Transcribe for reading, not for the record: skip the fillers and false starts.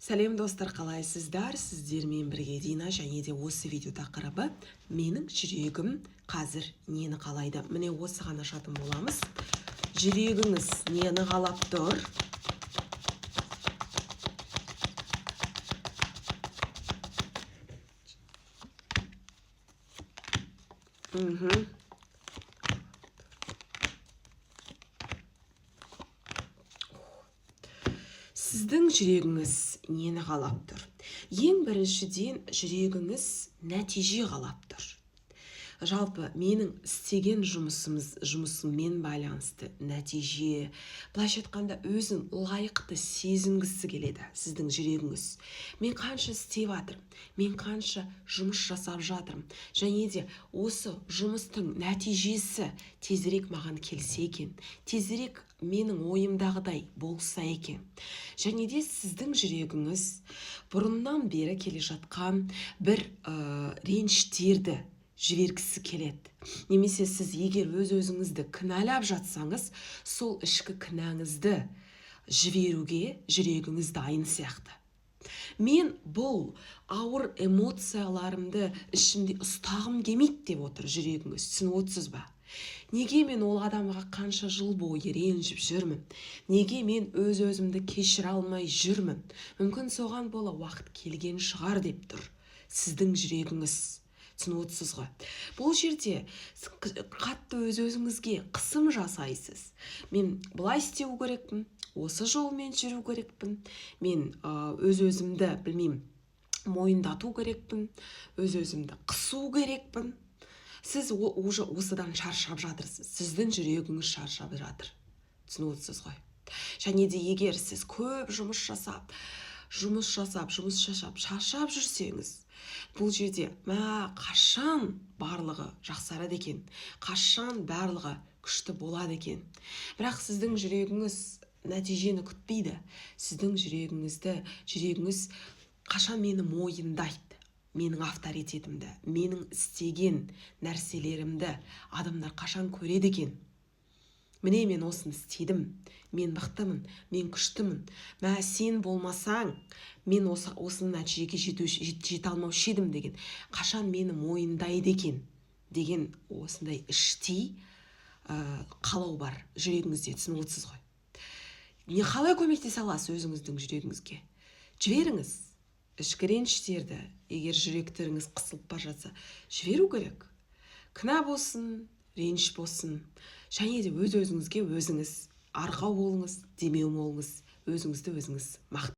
Сәлем достар, қалайсыздар? Сіздермен бірге Дина, және де осы видео тақырыбы менің жүрегім қазір нені қалайды? Міне осыған ашатын боламыз. Жүрегіңіз нені қалап тұр? Сіздің жүрегіңіз нені қалап тұр? Ең біріншіден жүрегіңіз нәтиже қалап тұр. Жалпы менің істеген жұмысыммен байланысты нәтиже, былайша айтқанда өзін лайықты сезінгісі келеді сіздің жүрегіңіз. Мен қанша істеп жатырмын, мен қанша жұмыс жасап жатырмын, және де осы жұмыстың нәтижесі тезірек маған келсе екен, тезірек менің ойымдағыдай болса екен. Және де сіздің жүрегіңіз бұрыннан бері келе жатқан бір реніштерді жібергісі келеді. Немесе сіз егер өз-өзіңізді кінәлап жатсаңыз, сол ішкі кінәңізді жіберуге жүрегіңіз дайын сияқты. Мен бұл ауыр эмоцияларымды ішімде ұстағым келмейді деп отыр жүрегіңіз. Түсініп отырсыз ба? Неге мен ол адамға қанша жыл бойы ренжіп жүрмін? Неге мен өз-өзімді кешіре алмай жүрмін? Мүмкін соған бола уақыт келген шығар деп тұр сіздің жүрегіңіз. Түсініп отырсыз ғой. Бұл жерде қатты өз-өзіңізге қысым жасайсыз. Мен бұлай істеу керекпін, осы жолмен жүру керекпін, мен өз-өзімді білмеймін, мойындату керекпін, өз-өзімді қысу керекпін. Сіз уже осыдан шаршап жатырсыз. Сіздің жүрегіңіз шаршап жатыр. Түсініп отырсыз ғой. Және де егер сіз көп жұмыс жасап, шаршап жүрсеңіз, бұл жерде қашан барлығы жақсарады екен, қашан барлығы күшті болады екен. Бірақ сіздің жүрегіңіз нәтижені күтпейді. Сіздің жүрегіңіз қашан мені мойындайды, менің авторитетімді, менің істеген нәрселерімді адамдар қашан көреді екен. Міне мен осыны істедім, мен мықтымын, мен күштімін. Сен болмасаң, мен осының нәтижеге жете алмаушы едім деген. Қашан мені мойындайды екен деген осындай іштей қалау бар жүрегіңізде. Түсініп отырсыз ғой. Не қалай көмектесе аласыз өзіңіздің жүрегіңізге? Жіберіңіз ішкі реніштерді. Егер жүректеріңіз қысылып бара жатса, жіберу керек. Кінә болсын, реніш болсын, және де өз-өзіңізге өзіңіз арқау болыңыз, демеу болыңыз, өзіңізді өзіңіз мақтаңыз.